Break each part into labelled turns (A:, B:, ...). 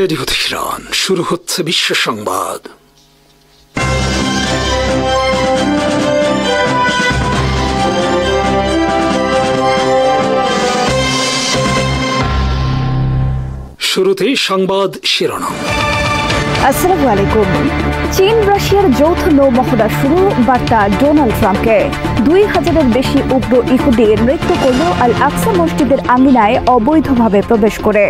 A: Radio Tehran, শুরু হচ্ছে বিশ্ব সংবাদ। শুরুতেই সংবাদ শিরোনাম।
B: আসসালামু আলাইকুম। চীন রাশিয়ার যৌথ নৌমহড়া শুরু, বার্তা ডোনাল্ড ট্রাম্পকে। 2000-এর বেশি উগ্র ইহুদি নৃত্য করল আল আকসা মসজিদের আঙিনায় অবৈধভাবে প্রবেশ করে।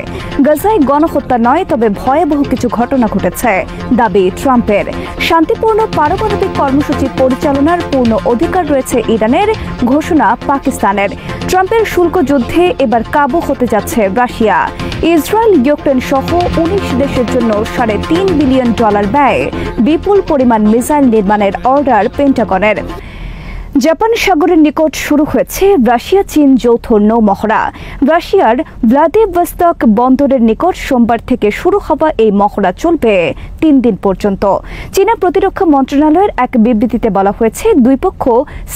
B: গাজায় গণহত্যা নয়, তবে ভয়াবহ কিছু ঘটনা ঘটেছে, দাবি ট্রাম্পের। শান্তিপূর্ণ পারমাণবিক কর্মসূচি পরিচালনার পূর্ণ অধিকার রয়েছে ইরানের, ঘোষণা পাকিস্তানের। ট্রাম্পের শুল্ক যুদ্ধে এবার কাবু হতে যাচ্ছে রাশিয়া। ইসরায়েল ইউক্রেন সহ 19 দেশের জন্য $3.5 বিলিয়ন ব্যয়ে বিপুল পরিমাণ মিসাইল নির্মাণের অর্ডার পেন্টাগনের। জাপান সাগরের নিকট শুরু হয়েছে রাশিয়া চীন যৌথ নৌমহড়া। রাশিয়ার ভ্লাদিভস্টক বন্দরের নিকট সোমবার থেকে শুরু হওয়া এই মহড়া চলবে 3 দিন পর্যন্ত। চীনা প্রতিরক্ষা মন্ত্রণালয়ের এক বিবৃতিতে বলা হয়েছে, দুই পক্ষ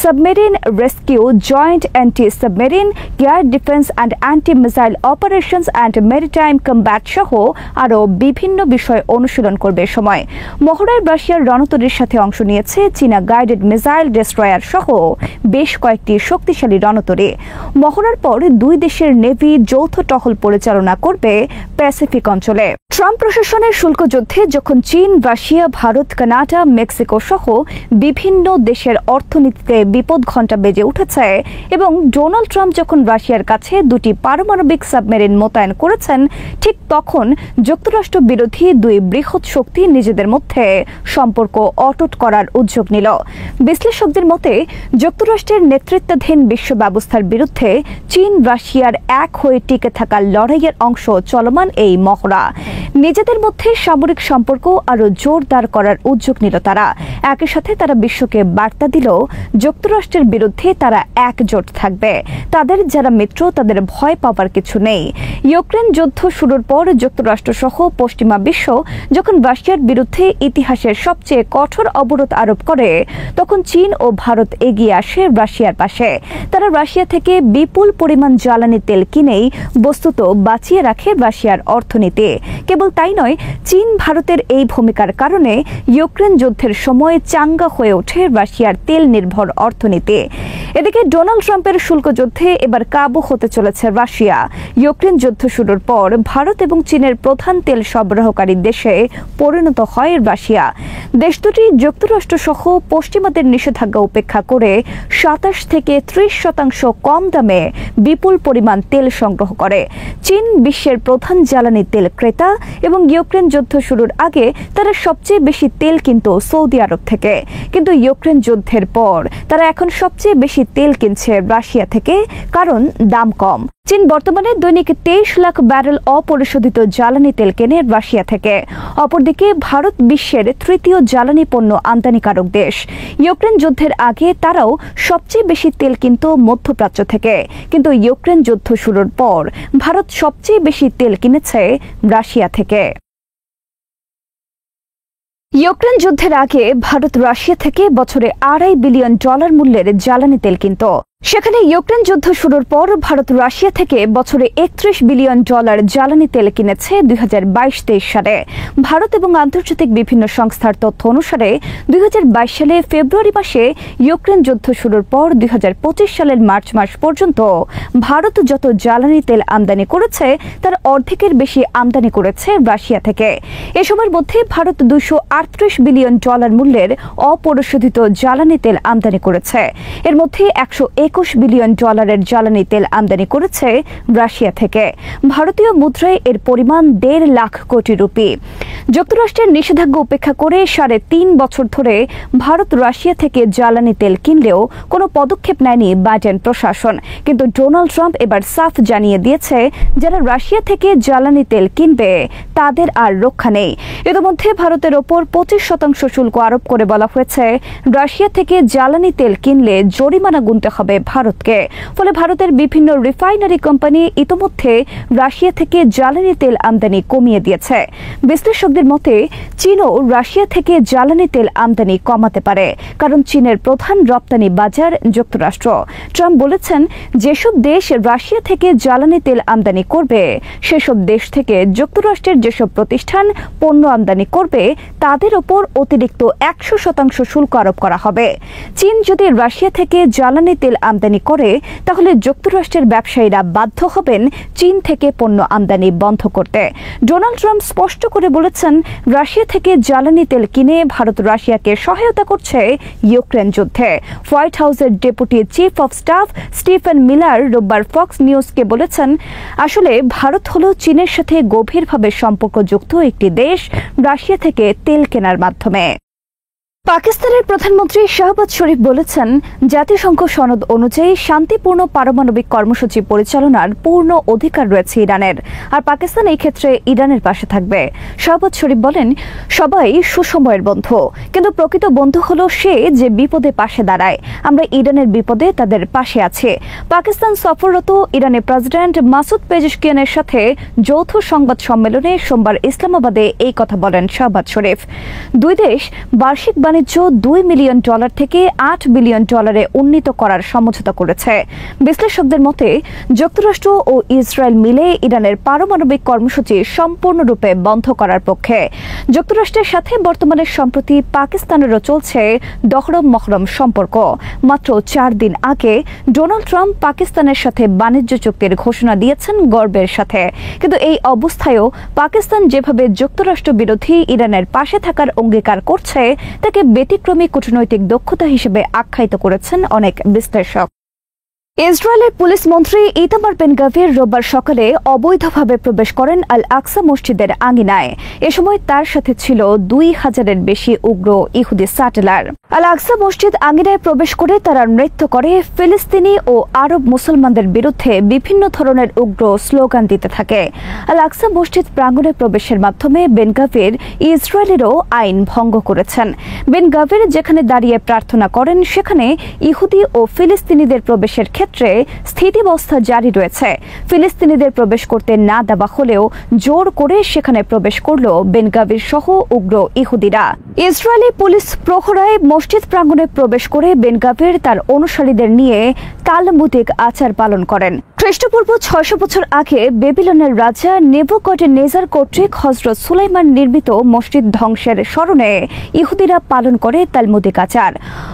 B: submarine rescue, joint anti submarine, air defence and anti missile operations and maritime combat সহ আরও বিভিন্ন বিষয় অনুশীলন করবে সময়। মহড়ায় রাশিয়ার রণতরীর সাথে অংশ নিয়েছে চীনা গাইডেড মিসাইল ডেস্ট্রয়ার সহ বেশ কয়েকটি শক্তিশালী রণতরী। মহড়ার পর দুই দেশের নেভি যৌথ টহল পরিচালনা করবে প্যাসিফিক অঞ্চলে। ট্রাম্প প্রশাসনের শুল্ক যুদ্ধে যখন চীন, রাশিয়া, ভারত, কানাডা, মেক্সিকো সহ বিভিন্ন দেশের অর্থনীতিতে বিপদ ঘণ্টা বেজে উঠেছে এবং ডোনাল্ড ট্রাম্প যখন রাশিয়ার কাছে 2টি পারমাণবিক সাবমেরিন মোতায়েন করেছেন, ঠিক তখন যুক্তরাষ্ট্র বিরোধী দুই বৃহৎ শক্তি নিজেদের মধ্যে সম্পর্ক অটুট করার উদ্যোগ নিল। বিশ্লেষকদের মতে, যুক্তরাষ্ট্রের নেতৃত্বাধীন বিশ্ব ব্যবস্থার বিরুদ্ধে চীন রাশিয়ার এক হয়ে টিকে থাকার লড়াইয়ের অংশ চলমান এই মহড়া। নিজেদের মধ্যে সামরিক সম্পর্ক আরও জোরদার করার উদ্যোগ নিল তারা। একই সাথে তারা বিশ্বকে বার্তা দিল, যুক্তরাষ্ট্রের বিরুদ্ধে তারা একজোট থাকবে। তাদের যারা মিত্র, তাদের ভয় পাওয়ার কিছু নেই। ইউক্রেন যুদ্ধ শুরুর পর যুক্তরাষ্ট্র সহ পশ্চিমা বিশ্ব যখন রাশিয়ার বিরুদ্ধে ইতিহাসের সবচেয়ে কঠোর অবরোধ আরোপ করে, তখন চীন ও ভারত এগিয়ে আসে রাশিয়ার পাশে। তারা রাশিয়া থেকে বিপুল পরিমাণ জ্বালানি তেল কিনেই বস্তুত বাঁচিয়ে রাখে রাশিয়ার অর্থনীতি। কেবল তাই নয়, চীন ভারতের এই ভূমিকার কারণে ইউক্রেন যুদ্ধের সময় চাঙ্গা হয়ে ওঠে রাশিয়ার তেল নির্ভর অর্থনীতি। এদিকে ডোনাল্ড ট্রাম্পের শুল্ক যুদ্ধে এবার কাবু হতে চলেছে রাশিয়া। ইউক্রেন যুদ্ধ শুরুর পর ভারত এবং চীনের প্রধান তেল সরবরাহকারী দেশে পরিণত হয় রাশিয়া। দেশ দুটি যুক্তরাষ্ট্র সহ পশ্চিমাদের নিষেধাজ্ঞা উপেক্ষা করে 27 থেকে 30% কম দামে বিপুল পরিমাণ তেল সংগ্রহ করে। চীন বিশ্বের প্রধান জ্বালানি তেল ক্রেতা এবং ইউক্রেন যুদ্ধ শুরুর আগে তারা সবচেয়ে বেশি তেল কিনতো সৌদি আরব থেকে। কিন্তু ইউক্রেন যুদ্ধের পর তারা এখন সবচেয়ে বেশি তেল কিনছে রাশিয়া থেকে, কারণ দাম কম। চীন বর্তমানে দৈনিক 23 লাখ ব্যারেল অপরিশোধিত জ্বালানি তেল কেনে রাশিয়া থেকে। অপরদিকে ভারত বিশ্বের তৃতীয় জ্বালানি পণ্য আমদানিকারক দেশ। ইউক্রেন যুদ্ধের আগে তারাও সবচেয়ে বেশি তেল কিনত মধ্যপ্রাচ্য থেকে, কিন্তু ইউক্রেন যুদ্ধ শুরুর পর ভারত সবচেয়ে বেশি তেল কিনেছে রাশিয়া থেকে। ইউক্রেন যুদ্ধের আগে ভারত রাশিয়া থেকে বছরে $2.5 বিলিয়ন মূল্যের জ্বালানি তেল কিনত। সেখানে ইউক্রেন যুদ্ধ শুরুর পর ভারত রাশিয়া থেকে বছরে $31 বিলিয়ন জ্বালানি তেল কিনেছে 2022-23 সালে। ভারত এবং আন্তর্জাতিক বিভিন্ন সংস্থার তথ্য অনুসারে 2022 সালে ফেব্রুয়ারি মাসে ইউক্রেন যুদ্ধ শুরুর পর 2025 সালের মার্চ মাস পর্যন্ত ভারত যত জ্বালানি তেল আমদানি করেছে, তার অর্ধেকের বেশি আমদানি করেছে রাশিয়া থেকে। এ সময়ের মধ্যে ভারত $238 বিলিয়ন মূল্যের অপরিশোধিত জ্বালানি তেল আমদানি করেছে। এর মধ্যে $121 বিলিয়ন জ্বালানি তেল আমদানি করেছে রাশিয়া থেকে। ভারতীয় মুদ্রায় এর পরিমাণ 1.5 লাখ কোটি রুপি। যুক্তরাষ্ট্রের নিষেধাজ্ঞা উপেক্ষা করে 3.5 বছর ধরে ভারত রাশিয়া থেকে জ্বালানি তেল কিনলেও কোনো পদক্ষেপ নেয়নি বাইডেন প্রশাসন। কিন্তু ডোনাল্ড ট্রাম্প এবার সাফ জানিয়ে দিয়েছে, যারা রাশিয়া থেকে জ্বালানি তেল কিনবে তাদের আর রক্ষা নেই। ইতিমধ্যে ভারতের ওপর 25% শুল্ক আরোপ করে বলা হয়েছে, রাশিয়া থেকে জ্বালানি তেল কিনলে জরিমানা গুনতে হবে ভারতকে। ফলে ভারতের বিভিন্ন রিফাইনারি কোম্পানি ইতিমধ্যে রাশিয়া থেকে জ্বালানি তেল আমদানি কমিয়ে দিয়েছে। বিশ্লেষকদের মতে, চীনও রাশিয়া থেকে জ্বালানি তেল আমদানি কমাতে পারে, কারণ চীনের প্রধান রপ্তানি বাজার যুক্তরাষ্ট্র। ট্রাম্প বলেছেন, যেসব দেশ রাশিয়া থেকে জ্বালানি তেল আমদানি করবে সেসব দেশ থেকে যুক্তরাষ্ট্রের যেসব প্রতিষ্ঠান পণ্য আমদানি করবে তাদের ওপর অতিরিক্ত 100% শুল্ক আরোপ করা হবে। চীন যদি রাশিয়া থেকে জ্বালানি তেল আমদানি করে তাহলে যুক্তরাষ্ট্রের ব্যবসায়ীরা বাধ্য হবেন চীন থেকে পণ্য আমদানি বন্ধ করতে। ডোনাল্ড ট্রাম্প স্পষ্ট করে বলেছেন, রাশিয়া থেকে জ্বালানি তেল কিনে ভারত রাশিয়াকে সহায়তা করছে ইউক্রেন যুদ্ধে। হোয়াইট হাউসের deputy chief of staff Stephen Miller রোববার ফক্স নিউজকে বলেছেন, আসলে ভারত হলো চীনের সাথে গভীরভাবে সম্পর্কযুক্ত একটি দেশ রাশিয়া থেকে তেল কেনার মাধ্যমে। পাকিস্তানের প্রধানমন্ত্রী শাহবাজ শরীফ বলেছেন, জাতিসংঘ সনদ অনুযায়ী শান্তিপূর্ণ পারমাণবিক কর্মসূচি পরিচালনার পূর্ণ অধিকার রয়েছে ইরানের, আর পাকিস্তান এই ক্ষেত্রে ইরানের পাশে থাকবে। শাহবাজ শরীফ বলেন, সবাই সুসময়ের বন্ধু, কিন্তু প্রকৃত বন্ধু হলো সে যে বিপদে পাশে দাঁড়ায়। আমরা ইরানের বিপদে তাদের পাশে আছি। পাকিস্তান সফররত ইরানের প্রেসিডেন্ট মাসুদ পেজেশকিয়ানের সাথে যৌথ সংবাদ সম্মেলনে সোমবার ইসলামাবাদে এই কথা বলেন শাহবাজ শরীফ। দুই দেশ বার্ষিক বাণিজ্য $2 মিলিয়ন থেকে $8 বিলিয়ন উন্নীত করার সমঝোতা করেছে। বিশ্লেষকদের মতে যুক্তরাষ্ট্র ও ইসরায়েল মিলে ইরানের পারমাণবিক কর্মসূচি সম্পূর্ণরূপে বন্ধ করার পক্ষে। যুক্তরাষ্ট্রের সাথে বর্তমানে সম্প্রতি পাকিস্তানেরও চলছে দহরম মহরম সম্পর্ক। মাত্র 4 দিন আগে ডোনাল্ড ট্রাম্প পাকিস্তানের সাথে বাণিজ্য চুক্তির ঘোষণা দিয়েছেন গর্বের সাথে, কিন্তু এই অবস্থায়ও পাকিস্তান যেভাবে যুক্তরাষ্ট্র বিরোধী ইরানের পাশে থাকার অঙ্গীকার করছে তাকে ব্যতিক্রমী কূটনৈতিক দক্ষতা হিসেবে আখ্যায়িত করেছেন অনেক বিশ্লেষক। ইসরায়েলের পুলিশ মন্ত্রী ইতামার বেন গাভির রোববার সকালে অবৈধভাবে প্রবেশ করেন আল আকসা মসজিদের আঙিনায়। এ সময় তার সাথে ছিল 2000-এর বেশি উগ্র ইহুদি স্যাটেলার। আল আকসা মসজিদ আঙিনায় প্রবেশ করে তারা নৃত্য করে ফিলিস্তিনি ও আরব মুসলমানদের বিরুদ্ধে বিভিন্ন ধরনের উগ্র স্লোগান দিতে থাকে। আল আকসা মসজিদ প্রাঙ্গণে প্রবেশের মাধ্যমে বেন গাভির ইসরায়েলেরও আইন ভঙ্গ করেছেন। বেন গাভির যেখানে দাঁড়িয়ে প্রার্থনা করেন সেখানে ইহুদি ও ফিলিস্তিনিদের প্রবেশের ক্ষেত্রে স্থিতিবস্থা জারি রয়েছে। ফিলিস্তিনিদের প্রবেশ করতে না দেওয়া হলেও জোর করে সেখানে প্রবেশ করল বেন গাভির সহ উগ্র ইহুদিরা। ইসরায়েলি পুলিশ প্রহরায় মসজিদ প্রাঙ্গণে প্রবেশ করে বেন গাভির তার অনুসারীদের নিয়ে তালমুদিক আচার পালন করেন। খ্রিস্টপূর্ব 600 বছর আগে বেবিলনের রাজা নেবুকডনেজার কর্তৃক হযরত সুলাইমান নির্মিত মসজিদ ধ্বংসের স্মরণে ইহুদিরা পালন করে তালমুদিক আচার।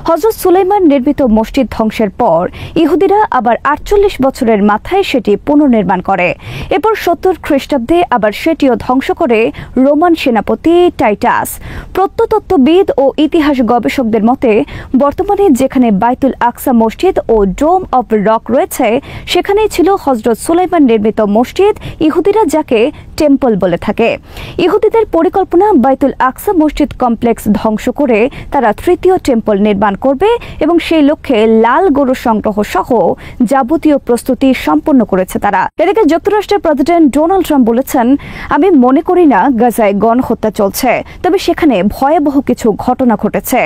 B: হযরত সুলাইমান নির্মিত মসজিদ ধ্বংসের পর ইহুদিরা আবার 48 বছরের মাথায় সেটি পুনর্নির্মাণ করে। এরপর 70 খ্রিস্টাব্দে আবার সেটিও ধ্বংস করে রোমান সেনাপতি টাইটাস। প্রত্নতত্ত্ববিদ ও ইতিহাস গবেষকদের মতে বর্তমানে যেখানে বাইতুল আকসা মসজিদ ও ডোম অব রক রয়েছে সেখানেই ছিল হযরত সুলাইমান নির্মিত মসজিদ, ইহুদিরা যাকে টেম্পল বলে থাকে। ইহুদিদের পরিকল্পনা বাইতুল আকসা মসজিদ কমপ্লেক্স ধ্বংস করে তারা তৃতীয় টেম্পল নির্মাণ করবে এবং সেই লক্ষ্যে লাল গরু সংগ্রহ সহ যাবতীয় প্রস্তুতি সম্পন্ন করেছে তারা। এদিকে যুক্তরাষ্ট্রের প্রেসিডেন্ট ডোনাল্ড ট্রাম্প বলেছেন, আমি মনে করি না গাজায় গণহত্যা চলছে, তবে সেখানে ভয়াবহ কিছু ঘটনা ঘটেছে।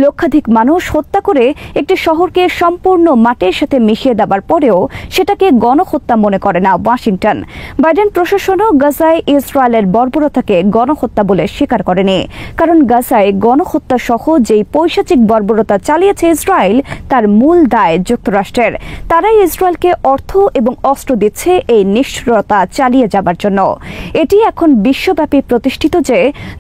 B: লক্ষাধিক মানুষ হত্যা করে একটি শহরকে সম্পূর্ণ মাটির সাথে মিশিয়ে দেওয়ার পরেও সেটাকে গণহত্যা মনে করে না ওয়াশিংটন। বাইডেন প্রশাসনও গাজায় ইসরায়েলের বর্বরতাকে গণহত্যা বলে স্বীকার করেনি, কারণ গাজায় গণহত্যা সহ যেই পৈশাচিক বর্বরতা চালিয়েছে ইসরায়েল তার মূল দায় যুক্তরাষ্ট্রের। তারাই ইসরায়েলকে অর্থ এবং অস্ত্র দিচ্ছে এই নিষ্ঠুরতা চালিয়ে যাবার জন্য। এটি এখন বিশ্বব্যাপী প্রতিষ্ঠিত যে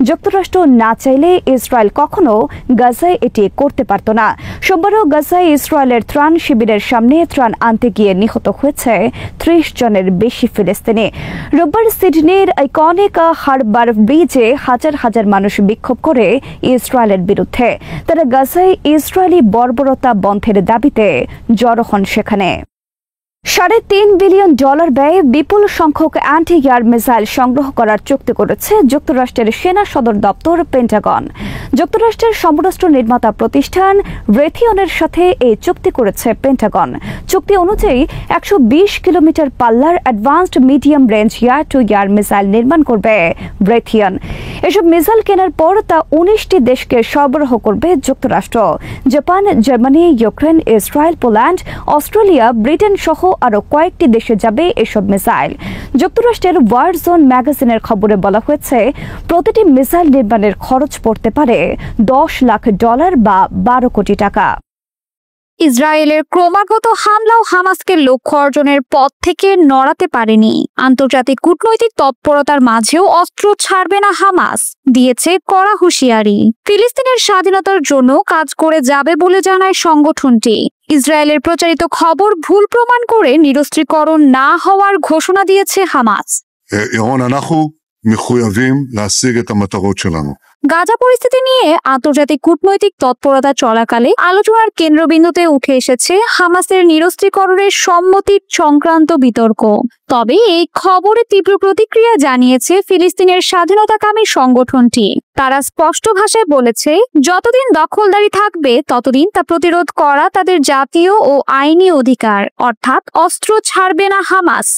B: যুক্তরাষ্ট্র না চাইলে ইসরায়েল কখনো গাজায় এটি করতে পারত না। সোমবারও গাজায় ইসরায়েলের ত্রাণ শিবিরের সামনে ত্রাণ আনতে গিয়ে নিহত হয়েছে 30 জনের বেশি ফিলিস্তিনি। রোববার সিডনির আইকনিক হারবার ব্রিজে হাজার হাজার মানুষ বিক্ষোভ করে ইসরায়েলের বিরুদ্ধে। তারা গাজায় ইসরায়েলি বর্বরতা বন্ধের দাবিতে জড়ো হন সেখানে। $3.5 বিলিয়ন ব্যয়ে বিপুল সংখ্যক অ্যান্টি এয়ার মিসাইল সংগ্রহ করার চুক্তি করেছে যুক্তরাষ্ট্রের সেনা সদর দপ্তর পেন্টাগন। যুক্তরাষ্ট্রের সমরাস্ত্র নির্মাতা প্রতিষ্ঠান রেথিয়নের সাথে এই চুক্তি করেছে পেন্টাগন। চুক্তি অনুযায়ী 120 কিলোমিটার পাল্লার advanced medium range air two air missile নির্মাণ করবে রেথিয়ন। এসব মিসাইল কেনার পর তা 19টি দেশকে সরবরাহ করবে যুক্তরাষ্ট্র। Japan, Germany, Ukraine, Israel, Poland, Australia, Britain সহ আরো কয়েকটি দেশে যাবে এসব মিসাইল। যুক্তরাষ্ট্রের ওয়ার জোন ম্যাগাজিনের খবরে বলা হয়েছে, প্রতিটি মিসাইল নির্মাণের খরচ পড়তে পারে $10 লাখ বা 12 কোটি টাকা। ইসরায়েলের ক্রমাগত হামলা ও হামাসকে লক্ষ্য অর্জনের পথ থেকে নড়াতে পারেনি। আন্তর্জাতিক কূটনৈতিক তৎপরতার মাঝেও অস্ত্র ছাড়বে না হামাস, দিয়েছে কড়া হুঁশিয়ারি। ফিলিস্তিনের স্বাধীনতার জন্য কাজ করে যাবে বলে জানায় সংগঠনটি। ইসরায়েলের প্রচারিত খবর ভুল প্রমাণ করে নিরস্ত্রীকরণ না হওয়ার ঘোষণা দিয়েছে হামাস। গাজা পরিস্থিতি নিয়ে আন্তর্জাতিক কূটনৈতিক তৎপরতা চলাকালে আলোচনার কেন্দ্রবিন্দুতে উঠে এসেছে হামাসের নিরস্ত্রীকরণের সম্মতির সংক্রান্ত বিতর্ক। তবে এই খবরে তীব্র প্রতিক্রিয়া জানিয়েছে ফিলিস্তিনের স্বাধীনতাকামী সংগঠনটি। তারা স্পষ্ট ভাষায় বলেছে, যতদিন দখলদারি থাকবে ততদিন তা প্রতিরোধ করা তাদের জাতীয় ও আইনি অধিকার, অর্থাৎ অস্ত্র ছাড়বে না হামাস।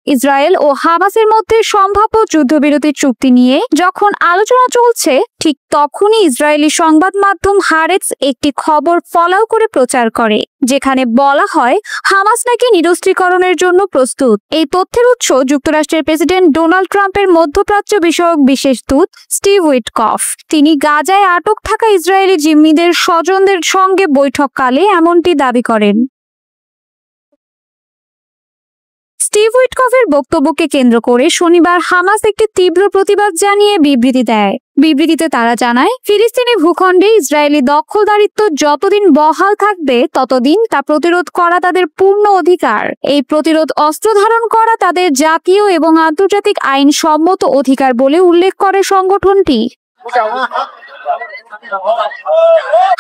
B: ইসরায়েল ও হামাসের মধ্যে সম্ভাব্য যুদ্ধবিরতির চুক্তি নিয়ে যখন আলোচনা চলছে, ঠিক তখনই ইসরায়েলি সংবাদ মাধ্যম হারেটস একটি খবর ফলাও করে প্রচার করে, যেখানে বলা হয় হামাস নাকি নিরস্ত্রীকরণের জন্য প্রস্তুত। এই তথ্যের উৎস যুক্তরাষ্ট্রের প্রেসিডেন্ট ডোনাল্ড ট্রাম্পের মধ্যপ্রাচ্য বিষয়ক বিশেষ দূত স্টিভ উইটকফ। তিনি গাজায় আটক থাকা ইসরায়েলি জিম্মিদের স্বজনদের সঙ্গে বৈঠককালে এমনটি দাবি করেন। স্টিভ উইটকফের বক্তব্যকে কেন্দ্র করে শনিবার হামাস একটি তীব্র প্রতিবাদ জানিয়ে বিবৃতি দেয়। বিবৃতিতে তারা জানায়, ফিলিস্তিনি ভূখণ্ডে ইসরায়েলি দখলদারিত্ব যতদিন বহাল থাকবে ততদিন তা প্রতিরোধ করা তাদের পূর্ণ অধিকার। এই প্রতিরোধ অস্ত্র ধারণ করা তাদের জাতীয় এবং আন্তর্জাতিক আইন সম্মত অধিকার বলে উল্লেখ করে সংগঠনটি।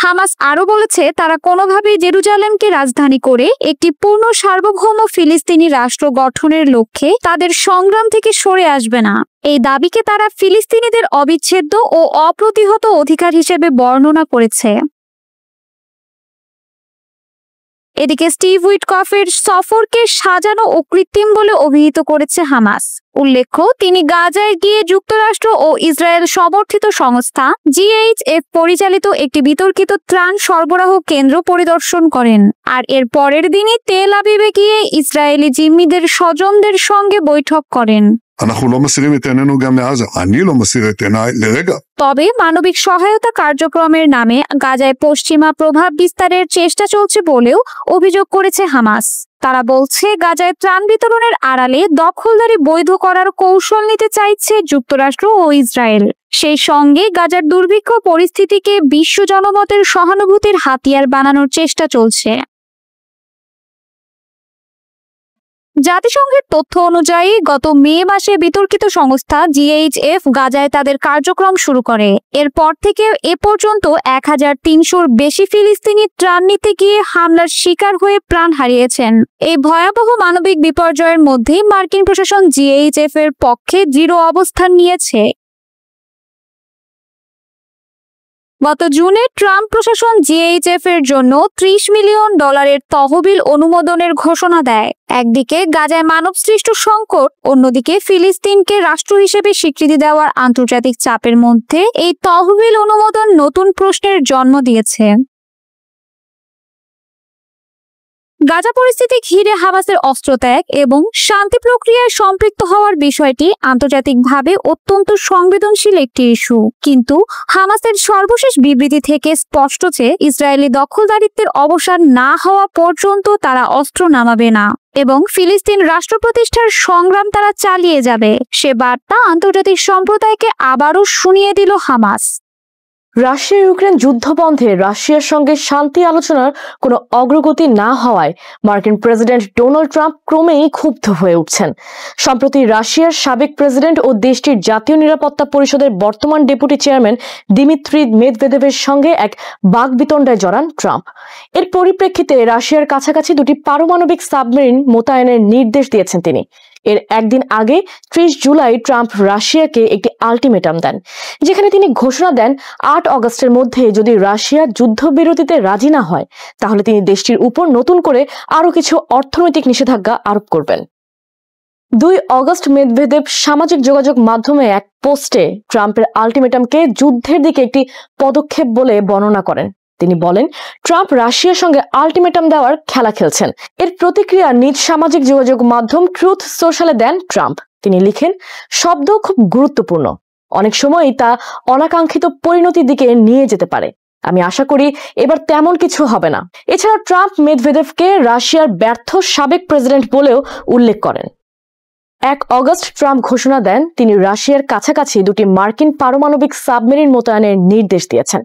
B: হামাস আরো বলেছে, তারা কোনোভাবেই জেরুজালেমকে রাজধানী করে একটি পূর্ণ সার্বভৌম ফিলিস্তিনি রাষ্ট্র গঠনের লক্ষ্যে তাদের সংগ্রাম থেকে সরে আসবে না। এই দাবিকে তারা ফিলিস্তিনিদের অবিচ্ছেদ্য ও অপ্রতিহত অধিকার হিসেবে বর্ণনা করেছে। এদিকে স্টিভ উইটকফের সফরকে সাজানো ও কৃত্রিম বলে অভিহিত করেছে হামাস। উল্লেখ্য, তিনি গাজায় গিয়ে যুক্তরাষ্ট্র ও ইসরায়েল সমর্থিত সংস্থা GHF পরিচালিত একটি বিতর্কিত ত্রাণ সরবরাহ কেন্দ্র পরিদর্শন করেন। আর এর পরের দিনই তেল আবিবে গিয়ে ইসরায়েলি জিম্মিদের স্বজনদের সঙ্গে বৈঠক করেন। তবে মানবিক সহায়তা কার্যক্রমের নামে গাজায় পশ্চিমা প্রভাব বিস্তারের চেষ্টা চলছে বলেও অভিযোগ করেছে হামাস। তারা বলছে, গাজায় ত্রাণ বিতরণের আড়ালে দখলদারি বৈধ করার কৌশল নিতে চাইছে যুক্তরাষ্ট্র ও ইসরায়েল। সেই সঙ্গে গাজার দুর্ভিক্ষ পরিস্থিতিকে বিশ্ব জনমতের সহানুভূতির হাতিয়ার বানানোর চেষ্টা চলছে। জাতিসংঘের তথ্য অনুযায়ী গত মে মাসে বিতর্কিত সংস্থা GHF গাজায় তাদের কার্যক্রম শুরু করে। এরপর থেকে এ পর্যন্ত 1300-র বেশি ফিলিস্তিনি ত্রাণ নিতে গিয়ে হামলার শিকার হয়ে প্রাণ হারিয়েছেন। এই ভয়াবহ মানবিক বিপর্যয়ের মধ্যেই মার্কিন প্রশাসন GHF এর পক্ষে দৃঢ় অবস্থান নিয়েছে। গত জুনে ট্রাম্প প্রশাসন GHF এর জন্য $30 মিলিয়ন তহবিল অনুমোদনের ঘোষণা দেয়। একদিকে গাজায় মানবসৃষ্ট সংকট, অন্যদিকে ফিলিস্তিনকে রাষ্ট্র হিসেবে স্বীকৃতি দেওয়ার আন্তর্জাতিক চাপের মধ্যে এই তহবিল অনুমোদন নতুন প্রশ্নের জন্ম দিয়েছে। গাজা পরিস্থিতি ঘিরে হামাসের অস্ত্রত্যাগ এবং শান্তি প্রক্রিয়ায় সম্পৃক্ত হওয়ার বিষয়টি আন্তর্জাতিকভাবে অত্যন্ত সংবেদনশীল একটি ইস্যু। কিন্তু হামাসের সর্বশেষ বিবৃতি থেকে স্পষ্ট যে ইসরায়েলি দখলদারিত্বের অবসান না হওয়া পর্যন্ত তারা অস্ত্র নামাবে না এবং ফিলিস্তিন রাষ্ট্র প্রতিষ্ঠার সংগ্রাম তারা চালিয়ে যাবে। সে বার্তা আন্তর্জাতিক সম্প্রদায়কে আবারও শুনিয়ে দিল হামাস।
C: রাশিয়া ইউক্রেন যুদ্ধ বন্ধে রাশিয়ার সঙ্গে শান্তি আলোচনার কোনো অগ্রগতি না হওয়ায় মার্কিন প্রেসিডেন্ট ডোনাল্ড ট্রাম্প ক্রমেই ক্ষুব্ধ হয়ে উঠছেন। সম্প্রতি রাশিয়ার সাবেক প্রেসিডেন্ট ও দেশটির জাতীয় নিরাপত্তা পরিষদের বর্তমান ডেপুটি চেয়ারম্যান দিমিত্রি মেদভেদেভের সঙ্গে এক বাকবিতণ্ডায় জড়ান ট্রাম্প। এর পরিপ্রেক্ষিতে রাশিয়ার কাছাকাছি দুটি পারমাণবিক সাবমেরিন মোতায়েনের নির্দেশ দিয়েছেন তিনি। এর একদিন আগে 30 জুলাই ট্রাম্প রাশিয়াকে একটি আলটিমেটাম দেন, যেখানে তিনি ঘোষণা দেন 8 অগস্টের মধ্যে যদি রাশিয়া যুদ্ধবিরতিতে রাজি না হয় তাহলে তিনি দেশটির উপর নতুন করে আরো কিছু অর্থনৈতিক নিষেধাজ্ঞা আরোপ করবেন। 2 অগস্ট মেদভেদেভ সামাজিক যোগাযোগ মাধ্যমে এক পোস্টে ট্রাম্পের আলটিমেটামকে যুদ্ধের দিকে একটি পদক্ষেপ বলে বর্ণনা করেন। তিনি বলেন, ট্রাম্প রাশিয়ার সঙ্গে আলটিমেটাম দেওয়ার খেলা খেলছেন। এর প্রতিক্রিয়া নিজ সামাজিক যোগাযোগ মাধ্যম ট্রুথ সোশ্যালে দেন ট্রাম্প। তিনি লিখেন, শব্দ খুব গুরুত্বপূর্ণ। অনেক সময় তা অনাকাঙ্ক্ষিত পরিণতির দিকে নিয়ে যেতে পারে। আমি আশা করি এবার তেমন কিছু হবে না। এছাড়া ট্রাম্প মেদভেদেভকে রাশিয়ার ব্যর্থ সাবেক প্রেসিডেন্ট বলেও উল্লেখ করেন। 1 অগস্ট ট্রাম্প ঘোষণা দেন তিনি রাশিয়ার কাছাকাছি 2টি মার্কিন পারমাণবিক সাবমেরিন মোতায়েনের নির্দেশ দিয়েছেন,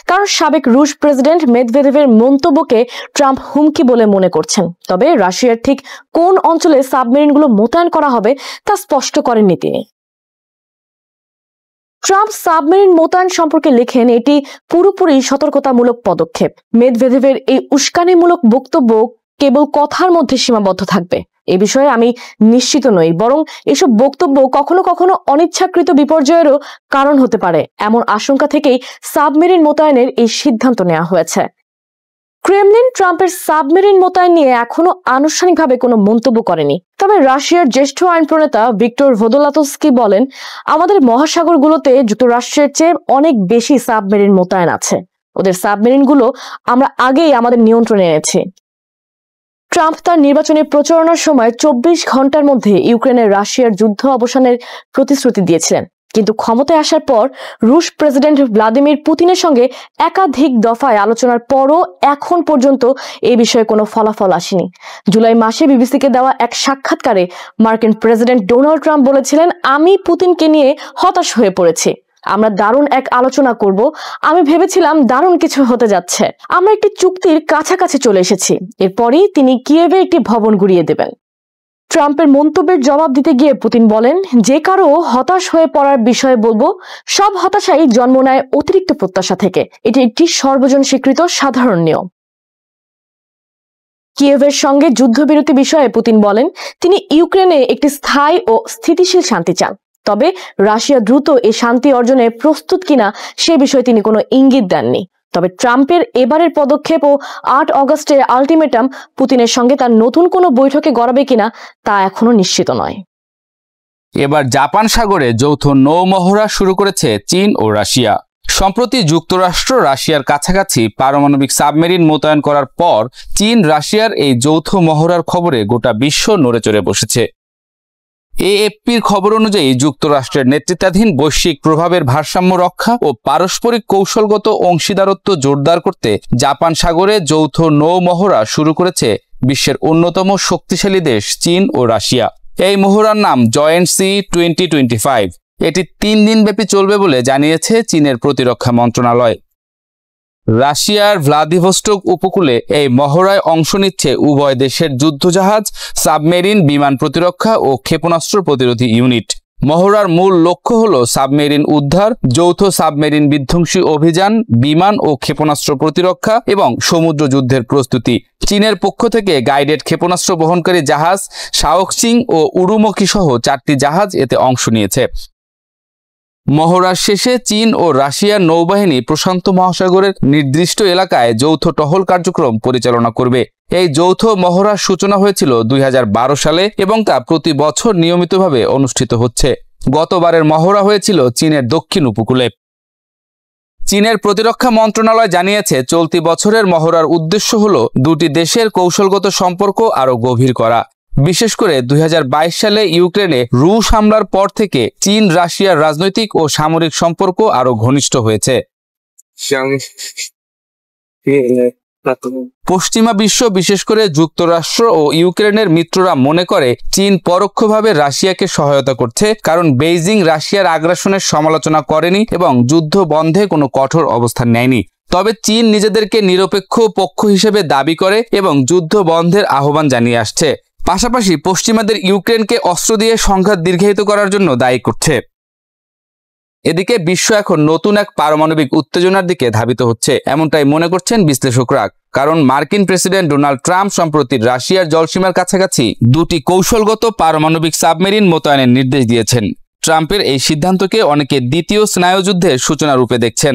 C: কারণ সাবেক রুশ প্রেসিডেন্ট মেদভেদেভের মন্তব্যকে ট্রাম্প হুমকি বলে মনে করছেন। তবে রাশিয়ার ঠিক কোন অঞ্চলে সাবমেরিনগুলো মোতায়েন করা হবে তা স্পষ্ট করেননি তিনি। ট্রাম্প সাবমেরিন মোতায়েন সম্পর্কে লেখেন, এটি পুরোপুরি সতর্কতামূলক পদক্ষেপ। মেদভেদেভের এই উস্কানিমূলক বক্তব্য কেবল কথার মধ্যে সীমাবদ্ধ থাকবে এ বিষয়ে আমি নিশ্চিত নই, বরং এসব বক্তব্য কখনো কখনো অনিচ্ছাকৃত বিপর্যয়েরও কারণ হতে পারে। এমন আশঙ্কা থেকেই সাবমেরিন মোতায়েনের এই সিদ্ধান্ত নেওয়া হয়েছে। ক্রেমলিন ট্রাম্পের সাবমেরিন মোতায়েন নিয়ে এখনো আনুষ্ঠানিকভাবে কোনো মন্তব্য করেনি। তবে রাশিয়ার জ্যেষ্ঠ আইন প্রণেতা ভিক্টর ভোদোলাতস্কি বলেন, আমাদের মহাসাগরগুলোতে যুক্তরাষ্ট্রের চেয়ে অনেক বেশি সাবমেরিন মোতায়েন আছে। ওদের সাবমেরিনগুলো আমরা আগেই আমাদের নিয়ন্ত্রণে এনেছি। ট্রাম্প তার নির্বাচনী প্রচারণার সময় 24 ঘন্টার মধ্যে ইউক্রেনের রাশিয়ার যুদ্ধ অবসানের প্রতিশ্রুতি দিয়েছিলেন, কিন্তু ক্ষমতায় আসার পর রুশ প্রেসিডেন্ট ভ্লাদিমির পুতিনের সঙ্গে একাধিক দফায় আলোচনার পরও এখন পর্যন্ত এই বিষয়ে কোনো ফলাফল আসেনি। জুলাই মাসে বিবিসিকে দেওয়া এক সাক্ষাৎকারে মার্কিন প্রেসিডেন্ট ডোনাল্ড ট্রাম্প বলেছিলেন, আমি পুতিনকে নিয়ে হতাশ হয়ে পড়েছি। আমরা দারুণ এক আলোচনা করব। আমি ভেবেছিলাম দারুণ কিছু হতে যাচ্ছে। আমরা একটি চুক্তির কাছাকাছি চলে এসেছি। এরপরই তিনি কিয়েভে একটি ভবন গুড়িয়ে দেবেন। ট্রাম্পের মন্তব্যের জবাব দিতে গিয়ে পুতিন বলেন, যে কারো হতাশ হয়ে পড়ার বিষয়ে বলবো, সব হতাশাই জন্ম নেয় অতিরিক্ত প্রত্যাশা থেকে। এটি একটি সর্বজন স্বীকৃত সাধারণ নিয়ম। কিয়েভের সঙ্গে যুদ্ধবিরতি বিষয়ে পুতিন বলেন, তিনি ইউক্রেনে একটি স্থায়ী ও স্থিতিশীল শান্তি চান। তবে রাশিয়া দ্রুত এই শান্তি অর্জনে প্রস্তুত কিনা সে বিষয়ে তিনি কোনো ইঙ্গিত দেননি। তবে ট্রাম্পের এবারের পদক্ষেপ ও 8 অগস্টের আলটিমেটাম পুতিনের সঙ্গে তার নতুন কোনো বৈঠকে গড়াবে কিনা তা এখনো নিশ্চিত নয়।
D: এবার জাপান সাগরে যৌথ নৌমহড়া শুরু করেছে চীন ও রাশিয়া। সম্প্রতি যুক্তরাষ্ট্র রাশিয়ার কাছাকাছি পারমাণবিক সাবমেরিন মোতায়েন করার পর চীন রাশিয়ার এই যৌথ মহড়ার খবরে গোটা বিশ্ব নড়েচড়ে বসেছে। এএফপির খবর অনুযায়ী যুক্তরাষ্ট্রের নেতৃত্বাধীন বৈশ্বিক প্রভাবের ভারসাম্য রক্ষা ও পারস্পরিক কৌশলগত অংশীদারত্ব জোরদার করতে জাপান সাগরে যৌথ নৌ মহড়া শুরু করেছে বিশ্বের অন্যতম শক্তিশালী দেশ চীন ও রাশিয়া। এই মহড়ার নাম জয়েন্ট সি 2025। এটি 3 দিনব্যাপী চলবে বলে জানিয়েছে চীনের প্রতিরক্ষা মন্ত্রণালয়। রাশিয়ার ভ্লাদিভস্টক উপকূলে এই মহড়ায় অংশ নিচ্ছে উভয় দেশের যুদ্ধজাহাজ, সাবমেরিন, বিমান প্রতিরক্ষা ও ক্ষেপণাস্ত্র প্রতিরোধী ইউনিট। মহড়ার মূল লক্ষ্য হল সাবমেরিন উদ্ধার, যৌথ সাবমেরিন বিধ্বংসী অভিযান, বিমান ও ক্ষেপণাস্ত্র প্রতিরক্ষা এবং সমুদ্র যুদ্ধের প্রস্তুতি। চীনের পক্ষ থেকে গাইডেড ক্ষেপণাস্ত্র বহনকারী জাহাজ শাওকচিং ও উরুমকি সহ 4টি জাহাজ এতে অংশ নিয়েছে। মহড়ার শেষে চীন ও রাশিয়ার নৌবাহিনী প্রশান্ত মহাসাগরের নির্দিষ্ট এলাকায় যৌথ টহল কার্যক্রম পরিচালনা করবে। এই যৌথ মহড়ার সূচনা হয়েছিল 2012 সালে এবং তা প্রতি বছর নিয়মিতভাবে অনুষ্ঠিত হচ্ছে। গতবারের মহড়া হয়েছিল চীনের দক্ষিণ উপকূলে। চীনের প্রতিরক্ষা মন্ত্রণালয় জানিয়েছে, চলতি বছরের মহড়ার উদ্দেশ্য হল দুটি দেশের কৌশলগত সম্পর্ক আরও গভীর করা। বিশেষ করে 2022 সালে ইউক্রেনে রুশ হামলার পর থেকে চীন রাশিয়ার রাজনৈতিক ও সামরিক সম্পর্ক আরও ঘনিষ্ঠ হয়েছে। পশ্চিমা বিশ্ব, বিশেষ করে যুক্তরাষ্ট্র ও ইউক্রেনের মিত্ররা মনে করে চীন পরোক্ষভাবে রাশিয়াকে সহায়তা করছে, কারণ বেইজিং রাশিয়ার আগ্রাসনের সমালোচনা করেনি এবং যুদ্ধ বন্ধে কোনো কঠোর অবস্থান নেয়নি। তবে চীন নিজেদেরকে নিরপেক্ষ পক্ষ হিসেবে দাবি করে এবং যুদ্ধ বন্ধের আহ্বান জানিয়ে আসছে। পাশাপাশি পশ্চিমাদের ইউক্রেনকে অস্ত্র দিয়ে সংঘাত দীর্ঘায়িত করার জন্য দায়ী করছে। এদিকে বিশ্ব এখন নতুন এক পারমাণবিক উত্তেজনার দিকে ধাবিত হচ্ছে, এমনটাই মনে করছেন বিশ্লেষকরা। কারণ মার্কিন প্রেসিডেন্ট ডোনাল্ড ট্রাম্প সম্প্রতি রাশিয়ার জলসীমার কাছাকাছি 2টি কৌশলগত পারমাণবিক সাবমেরিন মোতায়েনের নির্দেশ দিয়েছেন। ট্রাম্পের এই সিদ্ধান্তকে অনেকে দ্বিতীয় স্নায়ুযুদ্ধের সূচনা রূপে দেখছেন।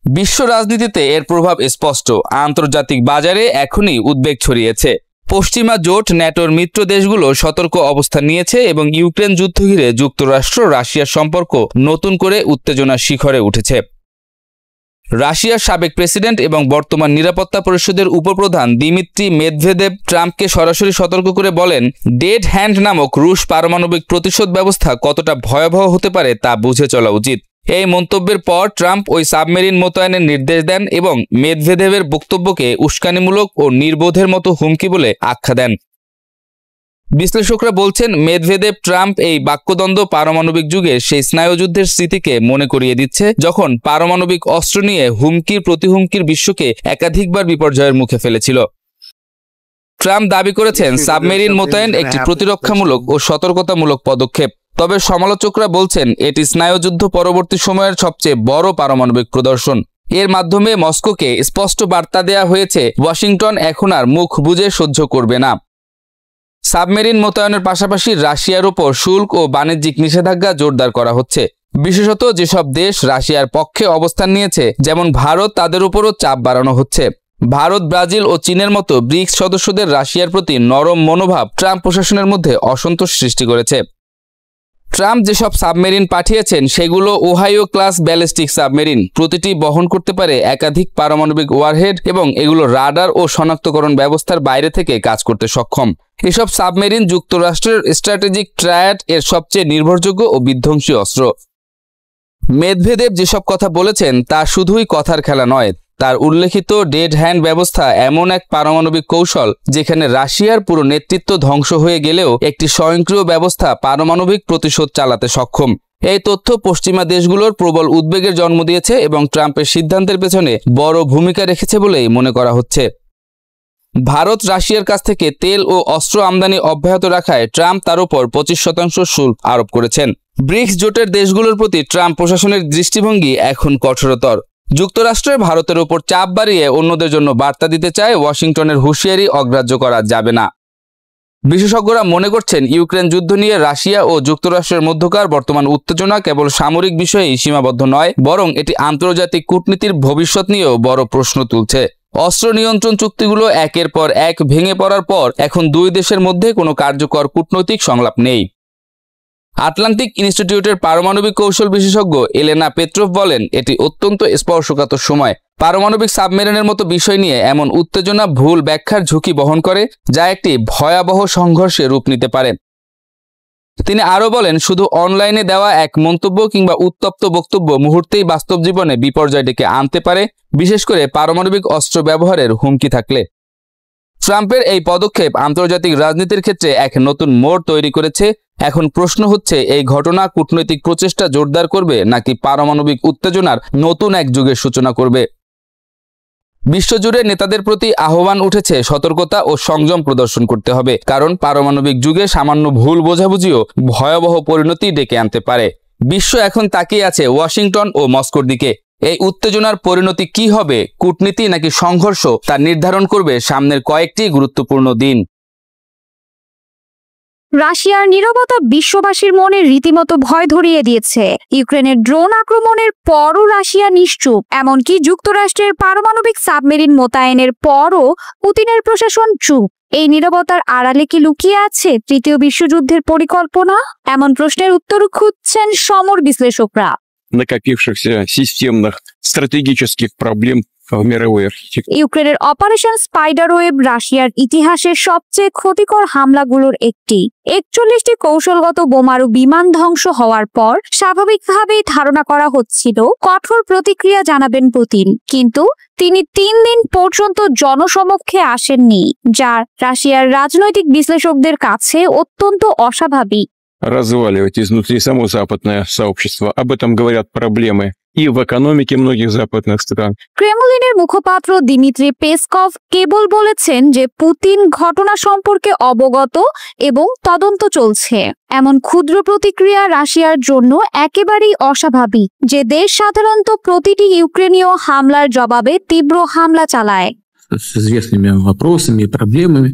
D: বিশ্ব রাজনীতিতে এর প্রভাব স্পষ্ট। আন্তর্জাতিক বাজারে এখনই উদ্বেগ ছড়িয়েছে। পশ্চিমা জোট, ন্যাটোর মিত্র দেশগুলো সতর্ক অবস্থান নিয়েছে এবং ইউক্রেন যুদ্ধ ঘিরে যুক্তরাষ্ট্র রাশিয়ার সম্পর্ক নতুন করে উত্তেজনার শিখরে উঠেছে। রাশিয়ার সাবেক প্রেসিডেন্ট এবং বর্তমান নিরাপত্তা পরিষদের উপপ্রধান দিমিত্রি মেদভেদেভ ট্রাম্পকে সরাসরি সতর্ক করে বলেন, ডেড হ্যান্ড নামক রুশ পারমাণবিক প্রতিশোধ ব্যবস্থা কতটা ভয়াবহ হতে পারে তা বুঝে চলা উচিত। এই মন্তব্যের পর ট্রাম্প ওই সাবমেরিন মোতায়েনের নির্দেশ দেন এবং মেদভেদেভের বক্তব্যকে উস্কানিমূলক ও নির্বোধের মতো হুমকি বলে আখ্যা দেন। বিশ্লেষকরা বলছেন, মেদভেদেভ ট্রাম্প এই বাক্যদ্বন্দ্ব পারমাণবিক যুগে সেই স্নায়ুযুদ্ধের স্মৃতিকে মনে করিয়ে দিচ্ছে, যখন পারমাণবিক অস্ত্র নিয়ে হুমকির প্রতিহুমকির বিশ্বকে একাধিকবার বিপর্যয়ের মুখে ফেলেছিল। ট্রাম্প দাবি করেছেন সাবমেরিন মোতায়েন একটি প্রতিরক্ষামূলক ও সতর্কতামূলক পদক্ষেপ। তবে সমালোচকরা বলছেন এটি স্নায়ুযুদ্ধ পরবর্তী সময়ের সবচেয়ে বড় পারমাণবিক প্রদর্শন। এর মাধ্যমে মস্কোকে স্পষ্ট বার্তা দেয়া হয়েছে ওয়াশিংটন এখন আর মুখ বুজে সহ্য করবে না। সাবমেরিন মোতায়েনের পাশাপাশি রাশিয়ার ওপর শুল্ক ও বাণিজ্যিক নিষেধাজ্ঞা জোরদার করা হচ্ছে। বিশেষত যেসব দেশ রাশিয়ার পক্ষে অবস্থান নিয়েছে, যেমন ভারত, তাদের উপরও চাপ বাড়ানো হচ্ছে। ভারত, ব্রাজিল ও চীনের মতো ব্রিক্স সদস্যদের রাশিয়ার প্রতি নরম মনোভাব ট্রাম্প প্রশাসনের মধ্যে অসন্তোষ সৃষ্টি করেছে। ট্রাম্প যেসব সাবমেরিন পাঠিয়েছেন সেগুলো ওহাইও ক্লাস ব্যালিস্টিক সাবমেরিন। প্রতিটি বহন করতে পারে একাধিক পারমাণবিক ওয়ারহেড এবং এগুলো রাডার ও শনাক্তকরণ ব্যবস্থার বাইরে থেকে কাজ করতে সক্ষম। এসব সাবমেরিন যুক্তরাষ্ট্রের স্ট্র্যাটেজিক ট্রায়াড এর সবচেয়ে নির্ভরযোগ্য ও বিধ্বংসী অস্ত্র। মেদভেদেভ যেসব কথা বলেছেন তা শুধুই কথার খেলা নয়। তার উল্লেখিত ডেড হ্যান্ড ব্যবস্থা এমন এক পারমাণবিক কৌশল যেখানে রাশিয়ার পুরো নেতৃত্ব ধ্বংস হয়ে গেলেও একটি স্বয়ংক্রিয় ব্যবস্থা পারমাণবিক প্রতিশোধ চালাতে সক্ষম। এই তথ্য পশ্চিমা দেশগুলোর প্রবল উদ্বেগের জন্ম দিয়েছে এবং ট্রাম্পের সিদ্ধান্তের পেছনে বড় ভূমিকা রেখেছে বলেই মনে করা হচ্ছে। ভারত রাশিয়ার কাছ থেকে তেল ও অস্ত্র আমদানি অব্যাহত রাখায় ট্রাম্প তার উপর 25% শুল্ক আরোপ করেছেন। ব্রিক্স জোটের দেশগুলোর প্রতি ট্রাম্প প্রশাসনের দৃষ্টিভঙ্গি এখন কঠোরতর। যুক্তরাষ্ট্রের ভারতের উপর চাপ বাড়িয়ে অন্যদের জন্য বার্তা দিতে চায় ওয়াশিংটনের হুঁশিয়ারি অগ্রাহ্য করা যাবে না। বিশেষজ্ঞরা মনে করছেন ইউক্রেন যুদ্ধ নিয়ে রাশিয়া ও যুক্তরাষ্ট্রের মধ্যকার বর্তমান উত্তেজনা কেবল সামরিক বিষয়েই সীমাবদ্ধ নয়, বরং এটি আন্তর্জাতিক কূটনীতির ভবিষ্যৎ নিয়েও বড় প্রশ্ন তুলছে। অস্ত্র নিয়ন্ত্রণ চুক্তিগুলো একের পর এক ভেঙে পড়ার পর এখন দুই দেশের মধ্যে কোনো কার্যকর কূটনৈতিক সংলাপ নেই। আটলান্টিক ইনস্টিটিউটের পারমাণবিক কৌশল বিশেষজ্ঞ এলেনা পেট্রোভ বলেন, এটি অত্যন্ত স্পর্শকাতর সময়। পারমাণবিক সাবমেরিনের মতো বিষয় নিয়ে এমন উত্তেজনা ভুল ব্যাখ্যার ঝুঁকি বহন করে, যা একটি ভয়াবহ সংঘর্ষে রূপ নিতে পারে। তিনি আরও বলেন, শুধু অনলাইনে দেওয়া এক মন্তব্য কিংবা উত্তপ্ত বক্তব্য মুহূর্তেই বাস্তব জীবনে বিপর্যয় ডেকে আনতে পারে, বিশেষ করে পারমাণবিক অস্ত্র ব্যবহারের হুমকি থাকলে। ট্রাম্পের এই পদক্ষেপ আন্তর্জাতিক রাজনীতির ক্ষেত্রে এক নতুন মোড় তৈরি করেছে। এখন প্রশ্ন হচ্ছে, এই ঘটনা কূটনৈতিক প্রচেষ্টা জোরদার করবে নাকি পারমাণবিক উত্তেজনার নতুন এক যুগের সূচনা করবে। বিশ্বজুড়ে নেতাদের প্রতি আহ্বান উঠেছে সতর্কতা ও সংযম প্রদর্শন করতে হবে, কারণ পারমাণবিক যুগে সামান্য ভুল বোঝাবুঝিও ভয়াবহ পরিণতি ডেকে আনতে পারে। বিশ্ব এখন তাকিয়ে আছে ওয়াশিংটন ও মস্কোর দিকে। এই উত্তেজনার পরিণতি কি হবে, কূটনীতি নাকি সংঘর্ষ, তা নির্ধারণ করবে সামনের কয়েকটি গুরুত্বপূর্ণ দিন।
B: রাশিয়ার নীরবতা বিশ্ববাসীর মনে রীতিমতো ভয় ধরিয়ে দিয়েছে। ইউক্রেনের ড্রোন আক্রমণের পরও রাশিয়া নিশ্চুপ, এমনকি যুক্তরাষ্ট্রের পারমাণবিক সাবমেরিন মোতায়েনের পরও পুতিনের প্রশাসন চুপ। এই নীরবতার আড়ালে কি লুকিয়ে আছে তৃতীয় বিশ্বযুদ্ধের পরিকল্পনা? এমন প্রশ্নের উত্তর খুঁজছেন সমর বিশ্লেষকরা।
E: накопившихся системных стратегических проблем в мировой архитектуре.
B: ইউক্রেনের অপারেশন স্পাইডারওয়েব রাশিয়ার ইতিহাসের সবচেয়ে ক্ষতিকর হামলাগুলোর একটি। 41টি কৌশলগত বোমারু বিমান ধ্বংস হওয়ার পর স্বাভাবিকভাবেই ধারণা করা হচ্ছিল কঠোর প্রতিক্রিয়া জানাবেন পুতিন, কিন্তু তিনি 3 দিন পর্যন্ত জনসমক্ষে আসেননি, যা রাশিয়ার রাজনৈতিক বিশ্লেষকদের কাছে অত্যন্ত অস্বাভাবিক।
E: Разваливать изнутри само западное сообщество. Об этом говорят проблемы и в экономике многих западных стран.
B: ক্রেমলিনের মুখপাত্র দিমিত্রি পেসকভ কেবল বলেছেন যে পুতিন ঘটনা সম্পর্কে অবগত এবং তদন্ত চলছে। এমন ক্ষুদ্র প্রতিক্রিয়া রাশিয়ার জন্য একেবারেই অস্বাভাবিক, যে দেশ সাধারণত প্রতিটি ইউক্রেনীয় হামলার জবাবে তীব্র হামলা চালায়।
F: С известными вопросами и проблемами,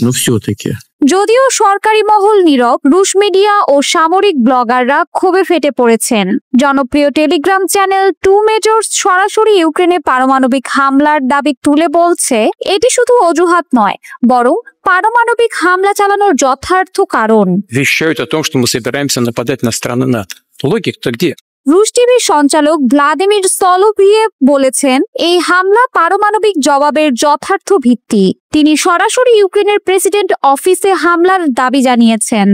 F: но все-таки.
B: যদিও সরকারি মহল নীরব, রুশ মিডিয়া ও সামরিক ব্লগাররা ক্ষোভে ফেটে পড়েছেন। জনপ্রিয় টেলিগ্রাম চ্যানেল 2 মেজর্স সরাসরি ইউক্রেনে পারমাণবিক হামলার দাবি তুলে বলছে, এটি শুধু অজুহাত নয়, বরং পারমাণবিক হামলা চালানোর যথার্থ কারণ।
E: Вещают о том, что мы собираемся нападать на страны НАТО. Логика-то где?
B: রুশ টিভির সঞ্চালক ভ্লাদিমির সলোভিয়েভ বলেছেন, এই হামলা পারমাণবিক জবাবের যথার্থ ভিত্তি। তিনি সরাসরি ইউক্রেনের প্রেসিডেন্ট অফিসে হামলার দাবি জানিয়েছেন।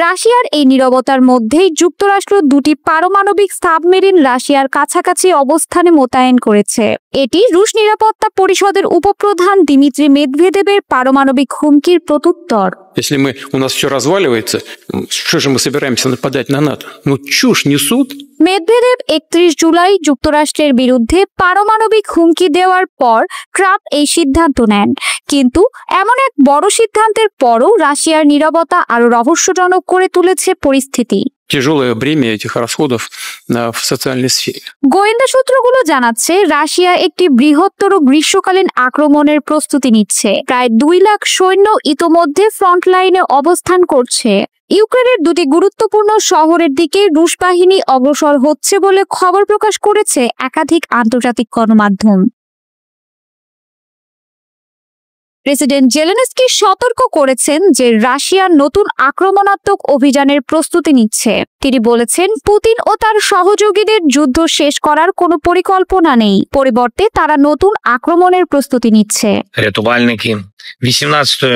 B: রাশিয়ার এই নীরবতার মধ্যেই যুক্তরাষ্ট্র দুটি পারমাণবিক সাবমেরিন রাশিয়ার কাছাকাছি অবস্থানে মোতায়েন করেছে। এটি রুশ নিরাপত্তা পরিষদের উপপ্রধান দিমিত্রি মেদভেদেবের পারমাণবিক হুমকির প্রত্যুত্তর।
E: Если у нас все разваливается, что же мы собираемся нападать на НАТО? Ну, чушь несут.
B: মেদভেদেব 31 জুলাই যুক্তরাষ্ট্রের বিরুদ্ধে পারমাণবিক হুমকি দেওয়ার পর ট্রাম্প এই সিদ্ধান্ত নেন। কিন্তু এমন এক বড় সিদ্ধান্তের পরও রাশিয়ার নীরবতা আরো রহস্যজনক করে তুলেছে পরিস্থিতি।
E: Тяжелое бремя этих расходов в социальной сфере.
B: গোয়েন্দা সূত্রগুলো জানাচ্ছে, রাশিয়া একটি বৃহত্তর গ্রীষ্মকালীন আক্রমণের প্রস্তুতি নিচ্ছে। প্রায় 2 লাখ সৈন্য ইতোমধ্যে ফ্রন্টলাইনে অবস্থান করছে। ইউক্রেনের দুটি গুরুত্বপূর্ণ শহরের দিকে রুশ বাহিনী অগ্রসর হচ্ছে বলে খবর প্রকাশ করেছে একাধিক আন্তর্জাতিক গণমাধ্যম। প্রেসিডেন্ট জেলেনস্কি সতর্ক করেছেন যে রাশিয়া নতুন আক্রমণাত্মক অভিযানের প্রস্তুতি নিচ্ছে। তিনি বলেছেন, পুতিন ও তার সহযোগীদের যুদ্ধ শেষ করার কোনো পরিকল্পনা নেই, পরিবর্তে তারা নতুন আক্রমণের প্রস্তুতি নিচ্ছে।
G: Рятувальники 18-ї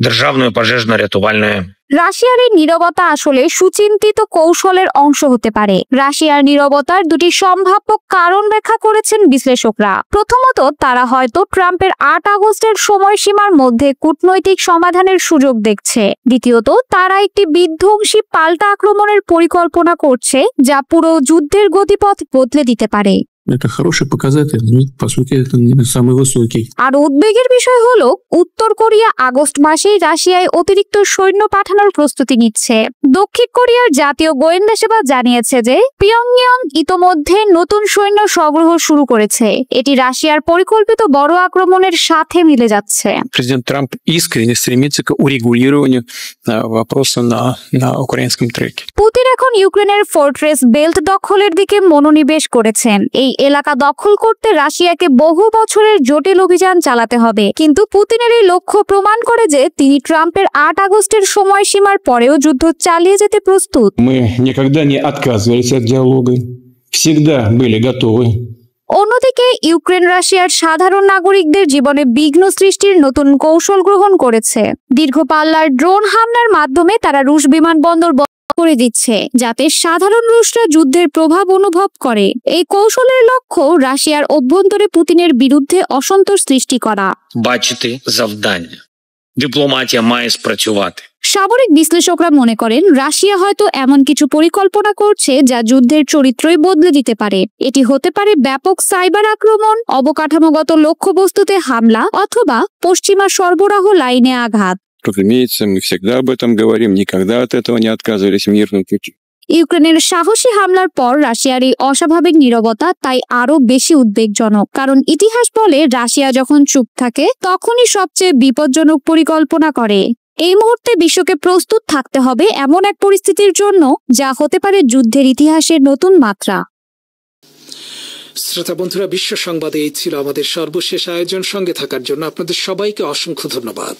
G: державної пожежно-рятувальної
B: রাশিয়ার এই নীরবতা আসলে সুচিন্তিত কৌশলের অংশ হতে পারে। রাশিয়ার নীরবতার দুটি সম্ভাব্য কারণ ব্যাখ্যা করেছেন বিশ্লেষকরা। প্রথমত, তারা হয়তো ট্রাম্পের 8 আগস্টের সময়সীমার মধ্যে কূটনৈতিক সমাধানের সুযোগ দেখছে। দ্বিতীয়ত, তারা একটি বিধ্বংসী পাল্টা আক্রমণের পরিকল্পনা করছে, যা পুরো যুদ্ধের গতিপথ বদলে দিতে পারে।
F: Это хороший показатель, но, по сути, это не самый высокий.
B: আর উদ্বেগের বিষয় হলো, উত্তর কোরিয়া আগস্ট মাসেই রাশিয়ায় অতিরিক্ত সৈন্য পাঠানোর প্রস্তুতি নিচ্ছে। দক্ষিণ কোরিয়ার জাতীয় গোয়েন্দা সেবা জানিয়েছে যে পিয়ংইয়ং ইতোমধ্যে নতুন সৈন্য সংগ্রহ শুরু করেছে। এটি রাশিয়ার পরিকল্পিত বড় আক্রমণের সাথে মিলে যাচ্ছে।
E: Президент Трамп искренне стремится к урегулированию вопроса на украинском треке.
B: পুতিন এখন ইউক্রেনের ফোর্ট্রেস বেল্ট দখলের দিকে মনোনিবেশ করেছেন। এই এলাকা দখল করতে রাশিয়াকে বহু বছরের জটিল অভিযান চালাতে হবে। কিন্তু পুতিনের এই লক্ষ্য প্রমাণ করে যে তিনি ট্রাম্পের 8 আগস্টের সময়সীমার পরেও যুদ্ধ চালিয়ে যেতে প্রস্তুত।
E: Мы никогда не отказывались от диалога, всегда были готовы.
B: অন্যদিকে ইউক্রেন রাশিয়ার সাধারণ নাগরিকদের জীবনে বিঘ্ন সৃষ্টির নতুন কৌশল গ্রহণ করেছে। দীর্ঘ পাল্লার ড্রোন হামলার মাধ্যমে তারা রুশ বিমানবন্দর করে দিচ্ছে, যাতে সাধারণ রুশরা যুদ্ধের প্রভাব অনুভব করে। এই কৌশলের লক্ষ্য রাশিয়ার অভ্যন্তরে পুতিনের বিরুদ্ধে অসন্তোষ সৃষ্টি করা।
G: бачити завдання. Дипломатія має спрацювати.
B: সামরিক বিশ্লেষকরা মনে করেন, রাশিয়া হয়তো এমন কিছু পরিকল্পনা করছে যা যুদ্ধের চরিত্রই বদলে দিতে পারে। এটি হতে পারে ব্যাপক সাইবার আক্রমণ, অবকাঠামোগত লক্ষ্যবস্তুতে হামলা, অথবা পশ্চিমা সরবরাহ লাইনে আঘাত।
E: Разумеется, мы всегда об этом говорим, никогда от этого не отказывались в мирном пути.
B: ইউক্রেনের সাহসী হামলার পর রাশিয়ার এই অস্বাভাবিক নীরবতা তাই আরো বেশি উদ্বেগজনক। কারণ ইতিহাস বলে, রাশিয়া যখন চুপ থাকে তখনই সবচেয়ে বিপজ্জনক পরিকল্পনা করে। এই মুহূর্তে বিশ্বকে প্রস্তুত থাকতে হবে এমন এক পরিস্থিতির জন্য যা হতে পারে যুদ্ধের ইতিহাসের নতুন মাত্রা।
A: শ্রোতা বন্ধুরা, বিশ্ব সংবাদে এই ছিল আমাদের সর্বশেষ আয়োজন। সঙ্গে থাকার জন্য আপনাদের সবাইকে অসংখ্য ধন্যবাদ।